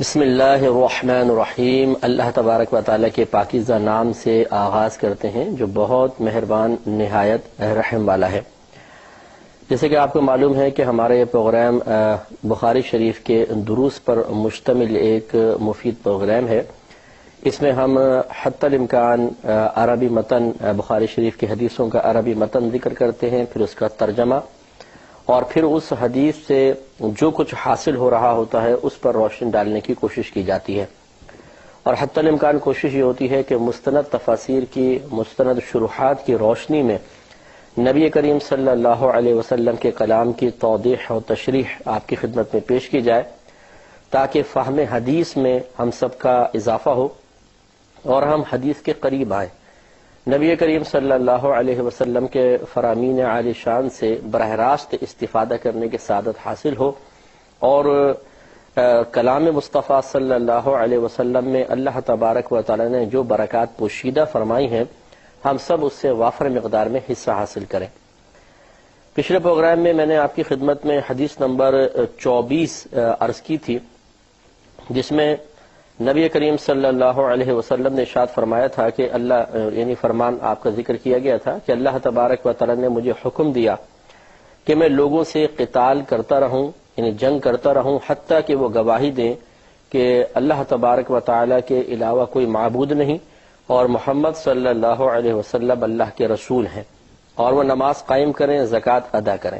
بسم اللہ الرحمن الرحیم۔ اللہ تبارک و تعالیٰ کے پاکیزہ نام سے آغاز کرتے ہیں جو بہت مہربان نہایت رحم والا ہے۔ جیسے کہ آپ کو معلوم ہے کہ ہمارا یہ پروگرام بخاری شریف کے دروس پر مشتمل ایک مفید پروگرام ہے۔ اس میں ہم حتی الامکان عربی متن بخاری شریف کی حدیثوں کا عربی متن ذکر کرتے ہیں، پھر اس کا ترجمہ، اور پھر اس حدیث سے جو کچھ حاصل ہو رہا ہوتا ہے اس پر روشنی ڈالنے کی کوشش کی جاتی ہے۔ اور حتی الامکان کوشش یہ ہوتی ہے کہ مستند تفاسیر کی، مستند شروحات کی روشنی میں نبی کریم صلی اللہ علیہ وسلم کے کلام کی توضیح و تشریح آپ کی خدمت میں پیش کی جائے، تاکہ فہم حدیث میں ہم سب کا اضافہ ہو اور ہم حدیث کے قریب آئیں، نبی کریم صلی اللہ علیہ وسلم کے فرامین عالی شان سے براہ راست استفادہ کرنے کی سعادت حاصل ہو، اور کلام مصطفیٰ صلی اللہ علیہ وسلم میں اللہ تبارک و تعالی نے جو برکات پوشیدہ فرمائی ہیں ہم سب اس سے وافر مقدار میں حصہ حاصل کریں۔ پچھلے پروگرام میں نے آپ کی خدمت میں حدیث نمبر 24 عرض کی تھی، جس میں نبی کریم صلی اللہ علیہ وسلم نے ارشاد فرمایا تھا کہ اللہ یعنی فرمان آپ کا ذکر کیا گیا تھا کہ اللہ تبارک و تعالی نے مجھے حکم دیا کہ میں لوگوں سے قتال کرتا رہوں، یعنی جنگ کرتا رہوں، حتیٰ کہ وہ گواہی دیں کہ اللہ تبارک و تعالی کے علاوہ کوئی معبود نہیں اور محمد صلی اللہ علیہ وسلم اللہ کے رسول ہیں، اور وہ نماز قائم کریں، زکوٰۃ ادا کریں۔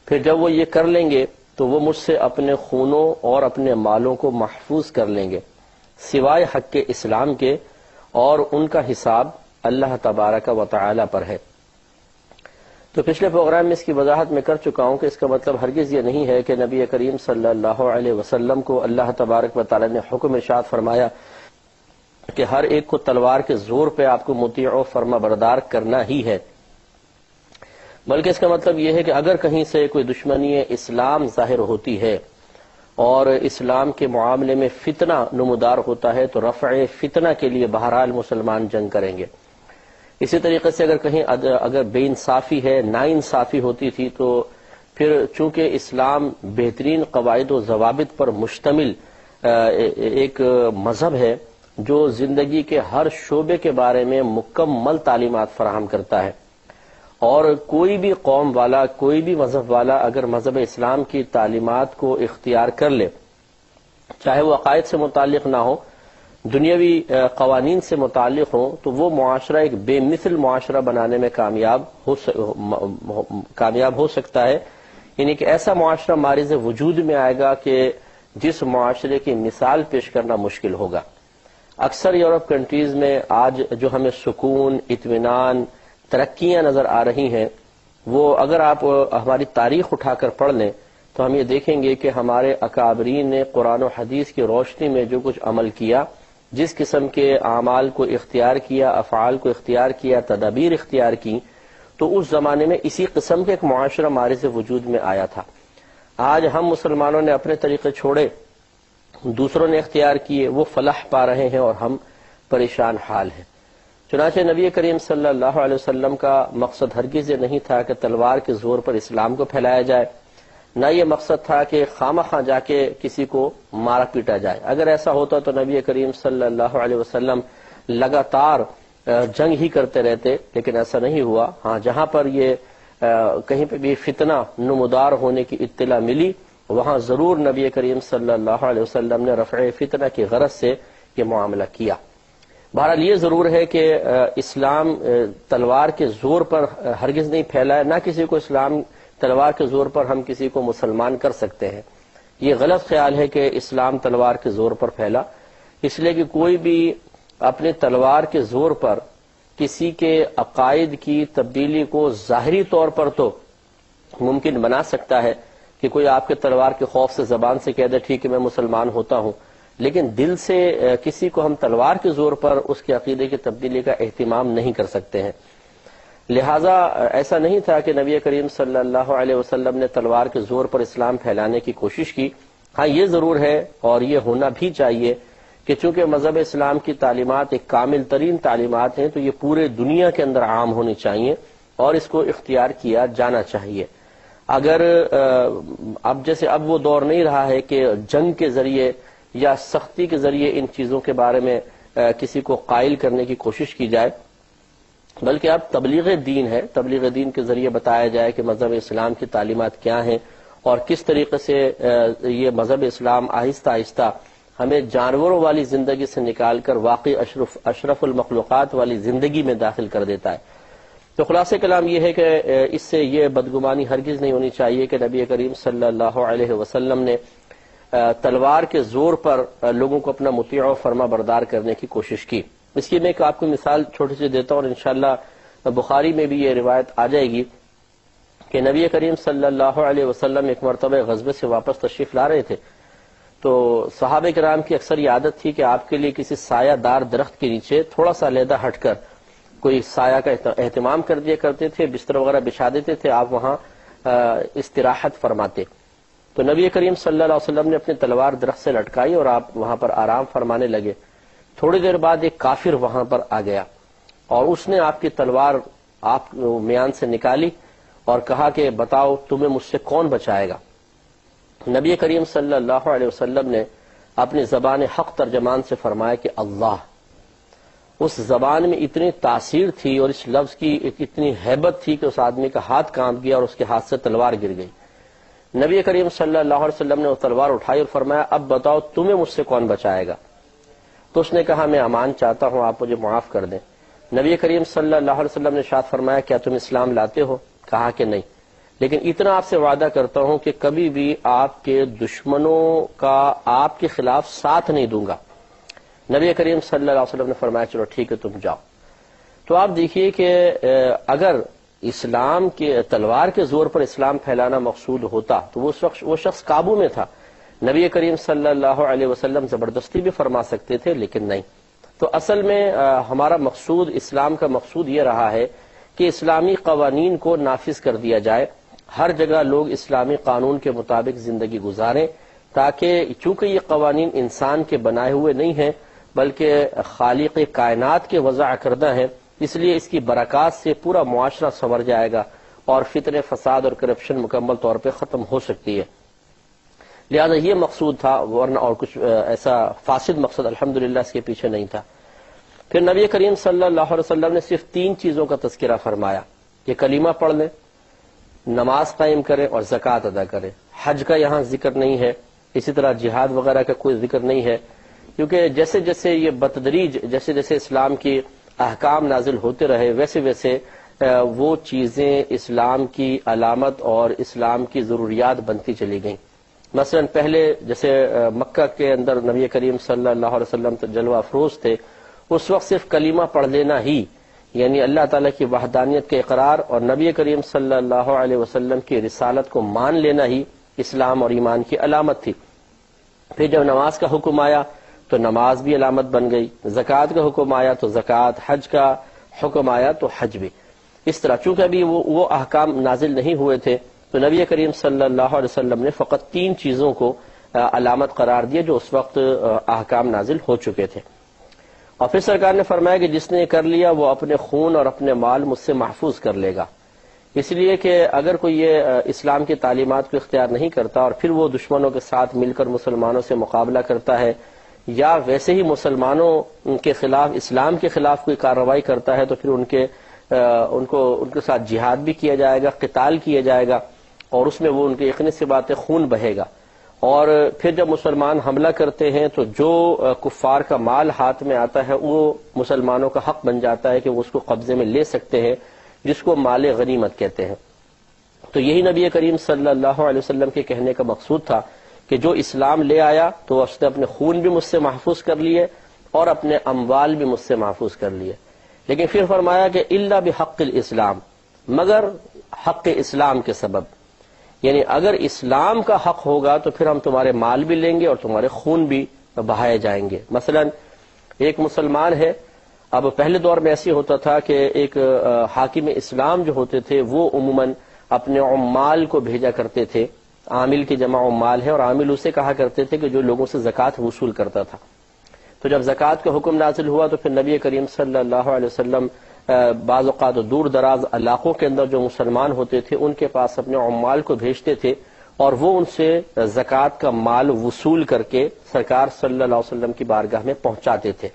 پھر جب وہ یہ کر لیں گے تو وہ مجھ سے اپنے خونوں اور اپنے مالوں کو محفوظ کر لیں گے سوائے حق کے اسلام کے، اور ان کا حساب اللہ تبارک و تعالی پر ہے۔ تو پچھلے پروگرام میں اس کی وضاحت میں کر چکا ہوں کہ اس کا مطلب ہرگز یہ نہیں ہے کہ نبی کریم صلی اللہ علیہ وسلم کو اللہ تبارک و تعالی نے حکم ارشاد فرمایا کہ ہر ایک کو تلوار کے زور پہ آپ کو مطیع و فرما بردار کرنا ہی ہے، بلکہ اس کا مطلب یہ ہے کہ اگر کہیں سے کوئی دشمنی اسلام ظاہر ہوتی ہے اور اسلام کے معاملے میں فتنہ نمودار ہوتا ہے تو رفع فتنہ کے لیے بہرحال مسلمان جنگ کریں گے۔ اسی طریقے سے اگر کہیں اگر بے انصافی ہے، نا انصافی ہوتی تھی، تو پھر چونکہ اسلام بہترین قواعد و ضوابط پر مشتمل ایک مذہب ہے جو زندگی کے ہر شعبے کے بارے میں مکمل تعلیمات فراہم کرتا ہے، اور کوئی بھی قوم والا، کوئی بھی مذہب والا اگر مذہب اسلام کی تعلیمات کو اختیار کر لے، چاہے وہ عقائد سے متعلق نہ ہو، دنیاوی قوانین سے متعلق ہوں، تو وہ معاشرہ ایک بے مثل معاشرہ بنانے میں کامیاب ہو سکتا ہے، یعنی کہ ایسا معاشرہ مارز وجود میں آئے گا کہ جس معاشرے کی مثال پیش کرنا مشکل ہوگا۔ اکثر یورپ کنٹریز میں آج جو ہمیں سکون، اطمینان، ترقیاں نظر آ رہی ہیں، وہ اگر آپ ہماری تاریخ اٹھا کر پڑھ لیں تو ہم یہ دیکھیں گے کہ ہمارے اکابرین نے قرآن و حدیث کی روشنی میں جو کچھ عمل کیا، جس قسم کے اعمال کو اختیار کیا، افعال کو اختیار کیا، تدابیر اختیار کی، تو اس زمانے میں اسی قسم کے ایک معاشرہ مارز وجود میں آیا تھا۔ آج ہم مسلمانوں نے اپنے طریقے چھوڑے، دوسروں نے اختیار کیے، وہ فلاح پا رہے ہیں اور ہم پریشان حال ہیں۔ چنانچہ نبی کریم صلی اللہ علیہ وسلم کا مقصد ہرگز یہ نہیں تھا کہ تلوار کے زور پر اسلام کو پھیلایا جائے، نہ یہ مقصد تھا کہ خواہ جا کے کسی کو مارا پیٹا جائے۔ اگر ایسا ہوتا تو نبی کریم صلی اللہ علیہ وسلم لگاتار جنگ ہی کرتے رہتے، لیکن ایسا نہیں ہوا۔ ہاں، جہاں پر یہ کہیں پہ بھی فتنہ نمودار ہونے کی اطلاع ملی، وہاں ضرور نبی کریم صلی اللہ علیہ وسلم نے رفع فتنہ کی غرض سے یہ معاملہ کیا۔ بہرحال یہ ضرور ہے کہ اسلام تلوار کے زور پر ہرگز نہیں پھیلا ہے، نہ کسی کو اسلام تلوار کے زور پر ہم کسی کو مسلمان کر سکتے ہیں۔ یہ غلط خیال ہے کہ اسلام تلوار کے زور پر پھیلا، اس لیے کہ کوئی بھی اپنے تلوار کے زور پر کسی کے عقائد کی تبدیلی کو ظاہری طور پر تو ممکن بنا سکتا ہے کہ کوئی آپ کے تلوار کے خوف سے زبان سے کہہ دے ٹھیک ہے میں مسلمان ہوتا ہوں، لیکن دل سے کسی کو ہم تلوار کے زور پر اس کے عقیدے کی تبدیلی کا اہتمام نہیں کر سکتے ہیں۔ لہٰذا ایسا نہیں تھا کہ نبی کریم صلی اللہ علیہ وسلم نے تلوار کے زور پر اسلام پھیلانے کی کوشش کی۔ ہاں، یہ ضرور ہے اور یہ ہونا بھی چاہیے کہ چونکہ مذہب اسلام کی تعلیمات ایک کامل ترین تعلیمات ہیں تو یہ پورے دنیا کے اندر عام ہونی چاہیے اور اس کو اختیار کیا جانا چاہیے۔ اگر اب وہ دور نہیں رہا ہے کہ جنگ کے ذریعے یا سختی کے ذریعے ان چیزوں کے بارے میں کسی کو قائل کرنے کی کوشش کی جائے، بلکہ اب تبلیغ دین ہے، تبلیغ دین کے ذریعے بتایا جائے کہ مذہب اسلام کی تعلیمات کیا ہیں اور کس طریقے سے یہ مذہب اسلام آہستہ آہستہ ہمیں جانوروں والی زندگی سے نکال کر واقعی اشرف المخلوقات والی زندگی میں داخل کر دیتا ہے۔ تو خلاصہ کلام یہ ہے کہ اس سے یہ بدگمانی ہرگز نہیں ہونی چاہیے کہ نبی کریم صلی اللہ علیہ وسلم نے تلوار کے زور پر لوگوں کو اپنا مطیع و فرما بردار کرنے کی کوشش کی۔ اس کی میں ایک آپ کو مثال چھوٹی سی دیتا ہوں، اور انشاءاللہ بخاری میں بھی یہ روایت آ جائے گی کہ نبی کریم صلی اللہ علیہ وسلم ایک مرتبہ غزوے سے واپس تشریف لا رہے تھے، تو صحابہ کرام کی اکثر یہ عادت تھی کہ آپ کے لیے کسی سایہ دار درخت کے نیچے تھوڑا سا علیحدہ ہٹ کر کوئی سایہ کا اہتمام کر دیا کرتے تھے، بستر وغیرہ بچھا دیتے تھے، آپ وہاں استراحت فرماتے۔ تو نبی کریم صلی اللہ علیہ وسلم نے اپنی تلوار درخت سے لٹکائی اور آپ وہاں پر آرام فرمانے لگے۔ تھوڑی دیر بعد ایک کافر وہاں پر آ گیا اور اس نے آپ کی تلوار آپ میان سے نکالی اور کہا کہ بتاؤ تمہیں مجھ سے کون بچائے گا؟ نبی کریم صلی اللہ علیہ وسلم نے اپنی زبان حق ترجمان سے فرمایا کہ اللہ۔ اس زبان میں اتنی تاثیر تھی اور اس لفظ کی اتنی ہیبت تھی کہ اس آدمی کا ہاتھ کانپ گیا اور اس کے ہاتھ سے تلوار گر گئی۔ نبی کریم صلی اللہ علیہ وسلم نے وہ تلوار اٹھائی اور فرمایا اب بتاؤ تمہیں مجھ سے کون بچائے گا؟ تو اس نے کہا میں امان چاہتا ہوں، آپ مجھے معاف کر دیں۔ نبی کریم صلی اللہ علیہ وسلم نے ارشاد فرمایا کیا تم اسلام لاتے ہو؟ کہا کہ نہیں، لیکن اتنا آپ سے وعدہ کرتا ہوں کہ کبھی بھی آپ کے دشمنوں کا آپ کے خلاف ساتھ نہیں دوں گا۔ نبی کریم صلی اللہ علیہ وسلم نے فرمایا چلو ٹھیک ہے تم جاؤ۔ تو آپ دیکھیے کہ اگر اسلام کے تلوار کے زور پر اسلام پھیلانا مقصود ہوتا تو وہ شخص قابو میں تھا، نبی کریم صلی اللہ علیہ وسلم زبردستی بھی فرما سکتے تھے، لیکن نہیں۔ تو اصل میں ہمارا مقصود، اسلام کا مقصود یہ رہا ہے کہ اسلامی قوانین کو نافذ کر دیا جائے، ہر جگہ لوگ اسلامی قانون کے مطابق زندگی گزاریں، تاکہ چونکہ یہ قوانین انسان کے بنائے ہوئے نہیں ہیں بلکہ خالق کائنات کے وضع کردہ ہیں، اس لیے اس کی برکات سے پورا معاشرہ سنور جائے گا اور فتنے، فساد اور کرپشن مکمل طور پہ ختم ہو سکتی ہے۔ لہذا یہ مقصود تھا، ورنہ اور کچھ ایسا فاسد مقصد الحمدللہ اس کے پیچھے نہیں تھا۔ پھر نبی کریم صلی اللہ علیہ وسلم نے صرف 3 چیزوں کا تذکرہ فرمایا کہ کلمہ پڑھ لیں، نماز قائم کریں اور زکوٰۃ ادا کریں۔ حج کا یہاں ذکر نہیں ہے، اسی طرح جہاد وغیرہ کا کوئی ذکر نہیں ہے، کیونکہ جیسے جیسے یہ بتدریج جیسے جیسے اسلام کی احکام نازل ہوتے رہے ویسے ویسے وہ چیزیں اسلام کی علامت اور اسلام کی ضروریات بنتی چلی گئیں۔ مثلا پہلے جیسے مکہ کے اندر نبی کریم صلی اللہ علیہ وسلم جلوہ افروز تھے، اس وقت صرف کلمہ پڑھ لینا ہی، یعنی اللہ تعالیٰ کی وحدانیت کے اقرار اور نبی کریم صلی اللہ علیہ وسلم کی رسالت کو مان لینا ہی اسلام اور ایمان کی علامت تھی۔ پھر جب نماز کا حکم آیا تو نماز بھی علامت بن گئی، زکوٰۃ کا حکم آیا تو زکوٰۃ، حج کا حکم آیا تو حج بھی۔ اس طرح چونکہ ابھی وہ احکام نازل نہیں ہوئے تھے تو نبی کریم صلی اللہ علیہ وسلم نے فقط 3 چیزوں کو علامت قرار دیا جو اس وقت احکام نازل ہو چکے تھے۔ اور پھر سرکار نے فرمایا کہ جس نے یہ کر لیا وہ اپنے خون اور اپنے مال مجھ سے محفوظ کر لے گا، اس لیے کہ اگر کوئی یہ اسلام کی تعلیمات کو اختیار نہیں کرتا اور پھر وہ دشمنوں کے ساتھ مل کر مسلمانوں سے مقابلہ کرتا ہے یا ویسے ہی مسلمانوں کے خلاف، اسلام کے خلاف کوئی کارروائی کرتا ہے تو پھر ان کے ساتھ جہاد بھی کیا جائے گا، قتال کیا جائے گا، اور اس میں وہ ان کے یقینی سی بات ہے خون بہے گا۔ اور پھر جب مسلمان حملہ کرتے ہیں تو جو کفار کا مال ہاتھ میں آتا ہے وہ مسلمانوں کا حق بن جاتا ہے کہ وہ اس کو قبضے میں لے سکتے ہیں، جس کو مال غنیمت کہتے ہیں۔ تو یہی نبی کریم صلی اللہ علیہ وسلم کے کہنے کا مقصود تھا کہ جو اسلام لے آیا تو اس نے اپنے خون بھی مجھ سے محفوظ کر لیے اور اپنے اموال بھی مجھ سے محفوظ کر لیے، لیکن پھر فرمایا کہ الا بحق الاسلام، مگر حق اسلام کے سبب، یعنی اگر اسلام کا حق ہوگا تو پھر ہم تمہارے مال بھی لیں گے اور تمہارے خون بھی بہائے جائیں گے۔ مثلا ایک مسلمان ہے، اب پہلے دور میں ایسی ہوتا تھا کہ ایک حاکم اسلام جو ہوتے تھے وہ عموماً اپنے عمال کو بھیجا کرتے تھے، عامل کی جمع عمال ہے، اور عامل اسے کہا کرتے تھے کہ جو لوگوں سے زکوٰۃ وصول کرتا تھا۔ تو جب زکوٰۃ کا حکم نازل ہوا تو پھر نبی کریم صلی اللہ علیہ وسلم بعض اوقات دور دراز علاقوں کے اندر جو مسلمان ہوتے تھے ان کے پاس اپنے عمال کو بھیجتے تھے، اور وہ ان سے زکوٰۃ کا مال وصول کر کے سرکار صلی اللہ علیہ وسلم کی بارگاہ میں پہنچاتے تھے۔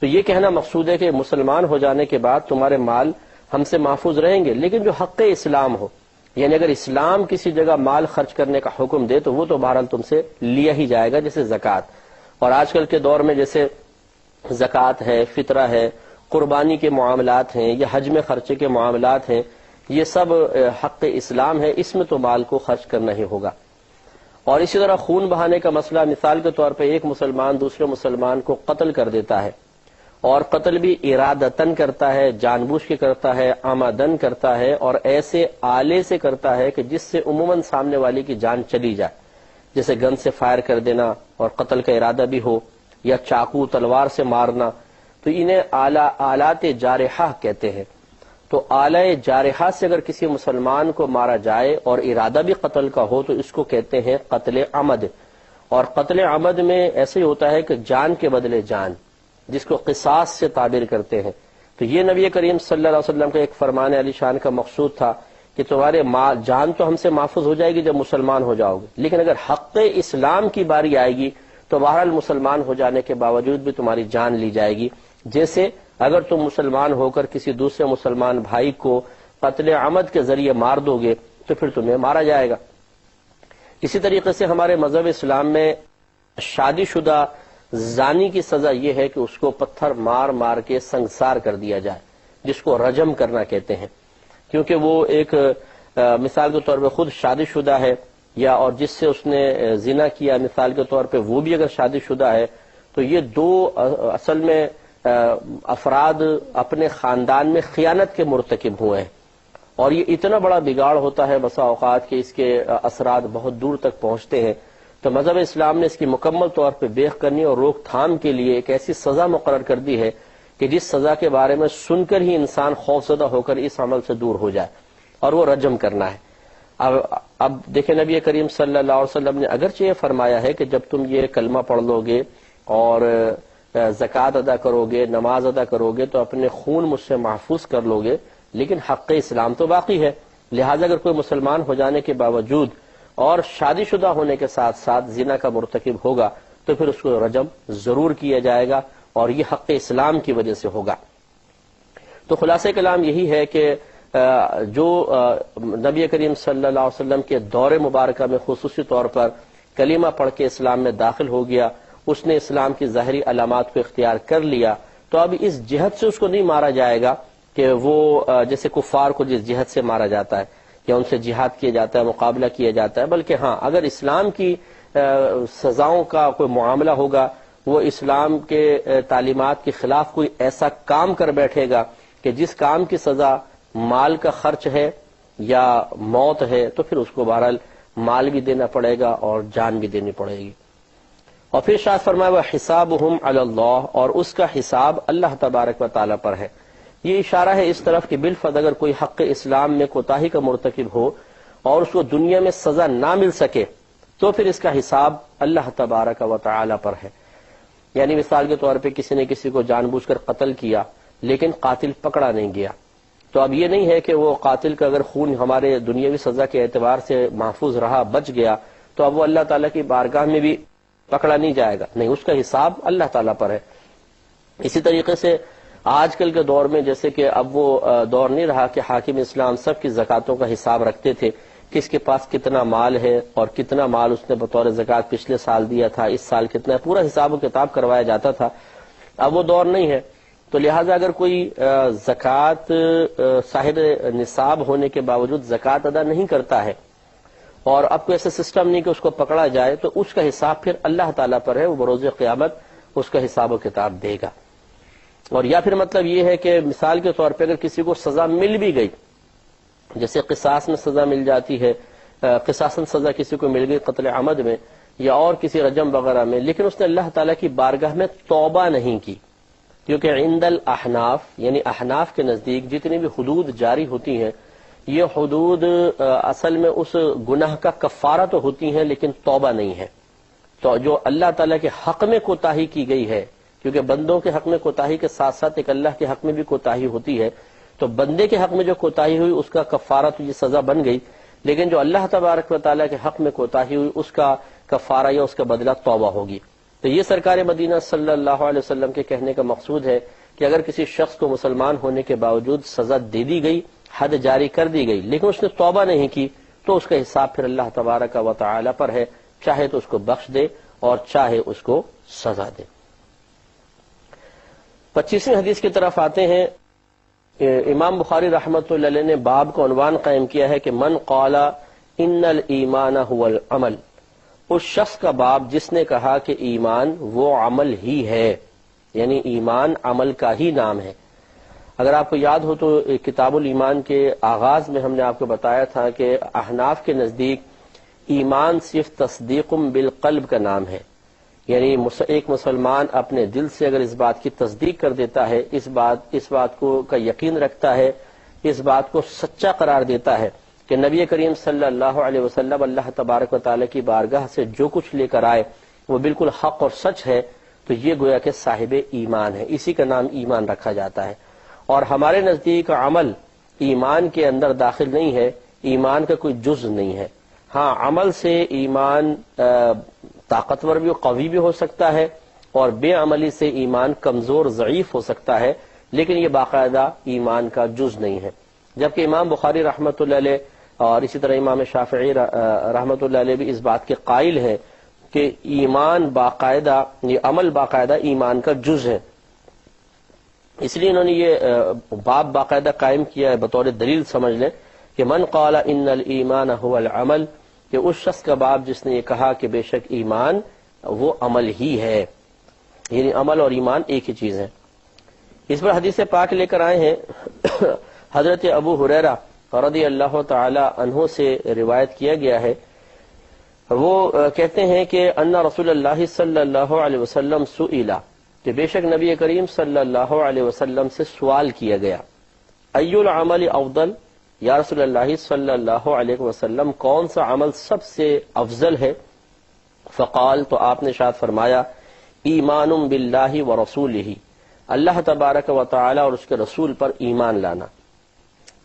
تو یہ کہنا مقصود ہے کہ مسلمان ہو جانے کے بعد تمہارے مال ہم سے محفوظ رہیں گے، لیکن جو حق اسلام ہو، یعنی اگر اسلام کسی جگہ مال خرچ کرنے کا حکم دے تو وہ تو بہرحال تم سے لیا ہی جائے گا، جیسے زکوٰۃ۔ اور آج کل کے دور میں جیسے زکوٰۃ ہے، فطرہ ہے، قربانی کے معاملات ہیں یا حج میں خرچے کے معاملات ہیں، یہ سب حق اسلام ہے، اس میں تو مال کو خرچ کرنا ہی ہوگا۔ اور اسی طرح خون بہانے کا مسئلہ، مثال کے طور پہ ایک مسلمان دوسرے مسلمان کو قتل کر دیتا ہے، اور قتل بھی ارادتن کرتا ہے، جان بوجھ کے کرتا ہے، عمدن کرتا ہے، اور ایسے آلے سے کرتا ہے کہ جس سے عموماً سامنے والی کی جان چلی جائے، جیسے گن سے فائر کر دینا اور قتل کا ارادہ بھی ہو، یا چاقو تلوار سے مارنا، تو انہیں آلات جارحہ کہتے ہیں۔ تو آلہ جارحہ سے اگر کسی مسلمان کو مارا جائے اور ارادہ بھی قتل کا ہو تو اس کو کہتے ہیں قتل عمد۔ اور قتل عمد میں ایسے ہی ہوتا ہے کہ جان کے بدلے جان، جس کو قصاص سے تعبیر کرتے ہیں۔ تو یہ نبی کریم صلی اللہ علیہ وسلم کا ایک فرمان علی شان کا مقصود تھا کہ تمہارے جان تو ہم سے محفوظ ہو جائے گی جب مسلمان ہو جاؤ گے، لیکن اگر حق اسلام کی باری آئے گی تو بہرحال مسلمان ہو جانے کے باوجود بھی تمہاری جان لی جائے گی، جیسے اگر تم مسلمان ہو کر کسی دوسرے مسلمان بھائی کو قتل عمد کے ذریعے مار دو گے تو پھر تمہیں مارا جائے گا۔ اسی طریقے سے ہمارے مذہب اسلام میں شادی شدہ زانی کی سزا یہ ہے کہ اس کو پتھر مار مار کے سنگسار کر دیا جائے، جس کو رجم کرنا کہتے ہیں، کیونکہ وہ ایک مثال کے طور پہ خود شادی شدہ ہے، یا اور جس سے اس نے زنا کیا مثال کے طور پہ وہ بھی اگر شادی شدہ ہے، تو یہ دو اصل میں افراد اپنے خاندان میں خیانت کے مرتکب ہوئے ہیں، اور یہ اتنا بڑا بگاڑ ہوتا ہے بسا اوقات کہ اس کے اثرات بہت دور تک پہنچتے ہیں۔ تو مذہب اسلام نے اس کی مکمل طور پہ بیخ کرنی اور روک تھام کے لیے ایک ایسی سزا مقرر کر دی ہے کہ جس سزا کے بارے میں سن کر ہی انسان خوفزدہ ہو کر اس عمل سے دور ہو جائے، اور وہ رجم کرنا ہے۔ اب دیکھیں نبی کریم صلی اللہ علیہ وسلم نے اگرچہ یہ فرمایا ہے کہ جب تم یہ کلمہ پڑھ لو گے اور زکوٰۃ ادا کرو گے، نماز ادا کرو گے تو اپنے خون مجھ سے محفوظ کر لو گے، لیکن حق اسلام تو باقی ہے، لہٰذا اگر کوئی مسلمان ہو جانے کے باوجود اور شادی شدہ ہونے کے ساتھ ساتھ زنا کا مرتکب ہوگا تو پھر اس کو رجم ضرور کیا جائے گا، اور یہ حق اسلام کی وجہ سے ہوگا۔ تو خلاصہ کلام یہی ہے کہ جو نبی کریم صلی اللہ علیہ وسلم کے دور مبارکہ میں خصوصی طور پر کلمہ پڑھ کے اسلام میں داخل ہو گیا، اس نے اسلام کی ظاہری علامات کو اختیار کر لیا، تو اب اس جہت سے اس کو نہیں مارا جائے گا کہ وہ جیسے کفار کو جس جہت سے مارا جاتا ہے یا ان سے جہاد کیا جاتا ہے، مقابلہ کیا جاتا ہے، بلکہ ہاں اگر اسلام کی سزاؤں کا کوئی معاملہ ہوگا، وہ اسلام کے تعلیمات کے خلاف کوئی ایسا کام کر بیٹھے گا کہ جس کام کی سزا مال کا خرچ ہے یا موت ہے، تو پھر اس کو بہرحال مال بھی دینا پڑے گا اور جان بھی دینی پڑے گی۔ اور پھر ارشاد فرمایا وَحِسَابُهُمْ عَلَى اللَّهِ، اور اس کا حساب اللہ تبارک و تعالیٰ پر ہے۔ یہ اشارہ ہے اس طرف کہ بالفرض اگر کوئی حق اسلام میں کوتاہی کا مرتکب ہو اور اس کو دنیا میں سزا نہ مل سکے تو پھر اس کا حساب اللہ تبارک و تعالیٰ پر ہے۔ یعنی مثال کے طور پہ کسی نے کسی کو جان بوجھ کر قتل کیا لیکن قاتل پکڑا نہیں گیا، تو اب یہ نہیں ہے کہ وہ قاتل کا اگر خون ہمارے دنیاوی سزا کے اعتبار سے محفوظ رہا، بچ گیا، تو اب وہ اللہ تعالیٰ کی بارگاہ میں بھی پکڑا نہیں جائے گا، نہیں، اس کا حساب اللہ تعالیٰ پر ہے۔ اسی طریقے سے آج کل کے دور میں جیسے کہ اب وہ دور نہیں رہا کہ حاکم اسلام سب کی زکاتوں کا حساب رکھتے تھے، کس کے پاس کتنا مال ہے اور کتنا مال اس نے بطور زکات پچھلے سال دیا تھا، اس سال کتنا ہے، پورا حساب و کتاب کروایا جاتا تھا۔ اب وہ دور نہیں ہے، تو لہٰذا اگر کوئی زکات صاحب نصاب ہونے کے باوجود زکات ادا نہیں کرتا ہے اور اب کوئی ایسا سسٹم نہیں کہ اس کو پکڑا جائے، تو اس کا حساب پھر اللہ تعالیٰ پر ہے، وہ بروز قیامت اس کا حساب و کتاب دے گا۔ اور یا پھر مطلب یہ ہے کہ مثال کے طور پہ اگر کسی کو سزا مل بھی گئی، جیسے قصاص میں سزا مل جاتی ہے، قصاصاً سزا کسی کو مل گئی قتل عمد میں یا اور کسی رجم وغیرہ میں، لیکن اس نے اللہ تعالیٰ کی بارگاہ میں توبہ نہیں کی، کیونکہ عند الاحناف یعنی احناف کے نزدیک جتنی بھی حدود جاری ہوتی ہیں یہ حدود اصل میں اس گناہ کا کفارہ تو ہوتی ہیں لیکن توبہ نہیں ہے۔ تو جو اللہ تعالیٰ کے حق میں کوتاہی کی گئی ہے، کیونکہ بندوں کے حق میں کوتاہی کے ساتھ ساتھ ایک اللہ کے حق میں بھی کوتاہی ہوتی ہے، تو بندے کے حق میں جو کوتاہی ہوئی اس کا کفارہ تو یہ سزا بن گئی، لیکن جو اللہ تبارک و تعالیٰ کے حق میں کوتاہی ہوئی اس کا کفارہ یا اس کا بدلہ توبہ ہوگی۔ تو یہ سرکار مدینہ صلی اللہ علیہ وسلم کے کہنے کا مقصود ہے کہ اگر کسی شخص کو مسلمان ہونے کے باوجود سزا دے دی گئی، حد جاری کر دی گئی، لیکن اس نے توبہ نہیں کی، تو اس کا حساب پھر اللہ تبارک و تعالی پر ہے، چاہے تو اس کو بخش دے اور چاہے اس کو سزا دے۔ 25ویں حدیث کی طرف آتے ہیں۔ امام بخاری رحمۃ اللہ علیہ نے باب کو عنوان قائم کیا ہے کہ من قال ان الایمان هو العمل، اس شخص کا باب جس نے کہا کہ ایمان وہ عمل ہی ہے، یعنی ایمان عمل کا ہی نام ہے۔ اگر آپ کو یاد ہو تو کتاب الایمان کے آغاز میں ہم نے آپ کو بتایا تھا کہ احناف کے نزدیک ایمان صرف تصدیق بالقلب کا نام ہے، یعنی ایک مسلمان اپنے دل سے اگر اس بات کی تصدیق کر دیتا ہے، اس بات کو کا یقین رکھتا ہے، اس بات کو سچا قرار دیتا ہے کہ نبی کریم صلی اللہ علیہ وسلم اللہ تبارک و تعالی کی بارگاہ سے جو کچھ لے کر آئے وہ بالکل حق اور سچ ہے، تو یہ گویا کہ صاحب ایمان ہے، اسی کا نام ایمان رکھا جاتا ہے۔ اور ہمارے نزدیک عمل ایمان کے اندر داخل نہیں ہے، ایمان کا کوئی جز نہیں ہے۔ ہاں، عمل سے ایمان طاقتور بھی قوی بھی ہو سکتا ہے، اور بے عملی سے ایمان کمزور ضعیف ہو سکتا ہے، لیکن یہ باقاعدہ ایمان کا جز نہیں ہے۔ جبکہ امام بخاری رحمۃ اللہ علیہ اور اسی طرح امام شافعی رحمۃ اللہ علیہ بھی اس بات کے قائل ہیں کہ ایمان باقاعدہ، یہ عمل باقاعدہ ایمان کا جز ہے، اس لیے انہوں نے یہ باب باقاعدہ قائم کیا ہے بطور دلیل سمجھ لیں کہ من قال ان الایمان هو العمل، کہ اس شخص کا باب جس نے یہ کہا کہ بے شک ایمان وہ عمل ہی ہے، یعنی عمل اور ایمان ایک ہی چیز ہے۔ اس پر حدیث پاک لے کر آئے ہیں حضرت ابو ہریرہ رضی اللہ تعالی عنہ سے روایت کیا گیا ہے، وہ کہتے ہیں کہ ان رسول اللہ صلی اللہ علیہ وسلم سئلا، کہ بے شک نبی کریم صلی اللہ علیہ وسلم سے سوال کیا گیا، ای العمل افضل، یا رسول اللہ صلی اللہ علیہ وسلم کون سا عمل سب سے افضل ہے؟ فقال، تو آپ نے ارشاد فرمایا، ایمان باللہ ورسولہ، اللہ تبارک و تعالی اور اس کے رسول پر ایمان لانا۔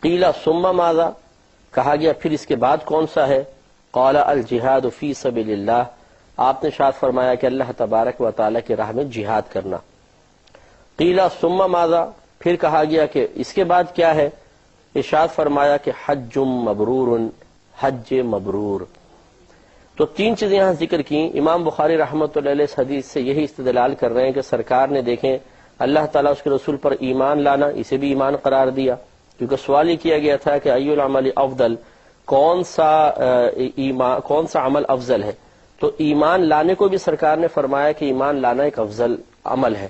قیل ثم ماذا، کہا گیا پھر اس کے بعد کون سا ہے؟ قال الجہاد فی سبیل اللہ، آپ نے ارشاد فرمایا کہ اللہ تبارک و تعالی کی راہ میں جہاد کرنا۔ قیل ثم ماذا، پھر کہا گیا کہ اس کے بعد کیا ہے؟ ارشاد فرمایا کہ حج مبرور، حج مبرور۔ تو تین چیزیں یہاں ذکر کی۔ امام بخاری رحمۃ اللہ علیہ اس حدیث سے یہی استدلال کر رہے ہیں کہ سرکار نے دیکھیں اللہ تعالیٰ اس کے رسول پر ایمان لانا، اسے بھی ایمان قرار دیا، کیونکہ سوال ہی کیا گیا تھا کہ ای العمل افضل، کون سا عمل افضل ہے، تو ایمان لانے کو بھی سرکار نے فرمایا کہ ایمان لانا ایک افضل عمل ہے۔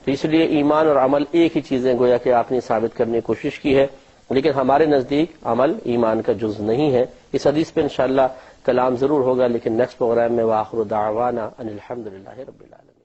تو اس لیے ایمان اور عمل ایک ہی چیزیں گویا کہ آپ نے ثابت کرنے کی کوشش کی ہے، لیکن ہمارے نزدیک عمل ایمان کا جز نہیں ہے۔ اس حدیث پہ انشاءاللہ کلام ضرور ہوگا، لیکن نیکسٹ پروگرام میں وآخر دعوانا ان الحمدللہ رب العالمین۔